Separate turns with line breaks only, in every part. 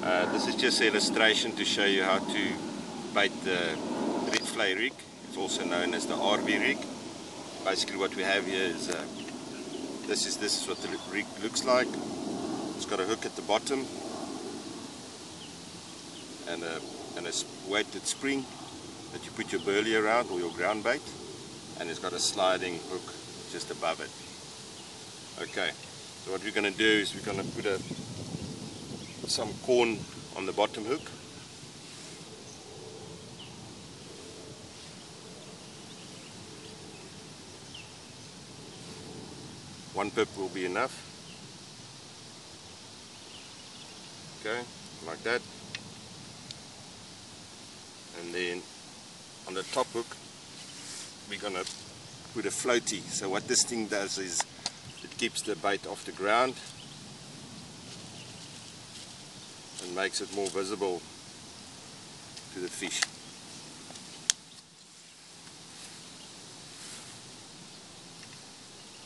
This is just an illustration to show you how to bait the red flay rig. It's also known as the RV rig. Basically what we have here is this is what the rig looks like. It's got a hook at the bottom and a weighted spring that you put your burley around, or your ground bait, and it's got a sliding hook just above it. Okay, so what we're going to do is we're going to put some corn on the bottom hook. One pip will be enough. Okay, like that. And then on the top hook we're going to put a floaty. So what this thing does is it keeps the bait off the ground and makes it more visible to the fish.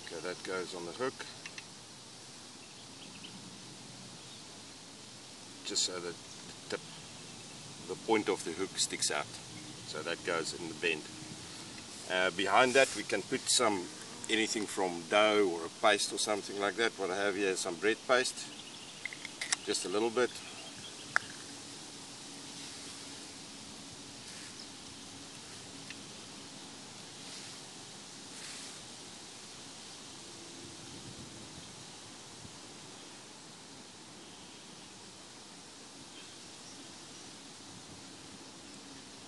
Okay, that goes on the hook, just so that the point of the hook sticks out. So that goes in the bend. Behind that we can put anything from dough or a paste or something like that. What I have here is some bread paste, just a little bit.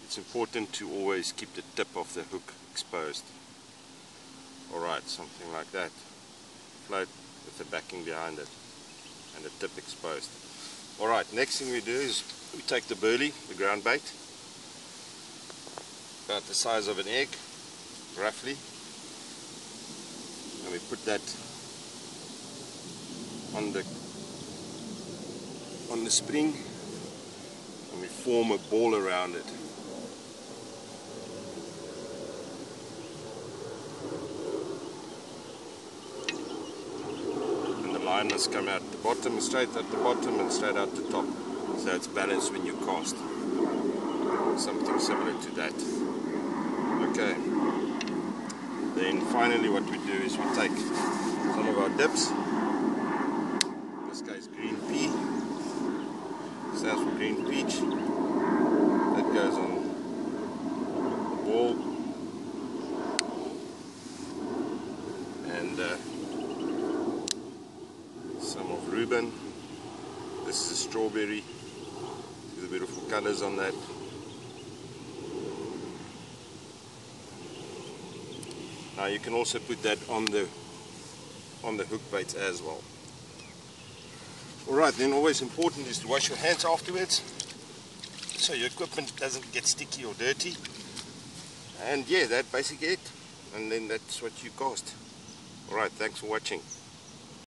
It's important to always keep the tip of the hook exposed. Alright, something like that. Float with the backing behind it and the tip exposed. Alright, next thing we do is we take the burley, the ground bait, about the size of an egg, roughly, and we put that on the spring, and we form a ball around it. Line must come out the bottom, straight at the bottom and straight out the top, so it's balanced when you cast. Something similar to that. Okay, then finally what we do is we take some of our dips. In this case green pea, stands for green peach. That goes on the ball, and some of Reuben. This is a strawberry. See the beautiful colors on that. Now you can also put that on the hook baits as well. Alright, then always important is to wash your hands afterwards, so your equipment doesn't get sticky or dirty. And yeah, that's basically it. And then that's what you cast. Alright, thanks for watching.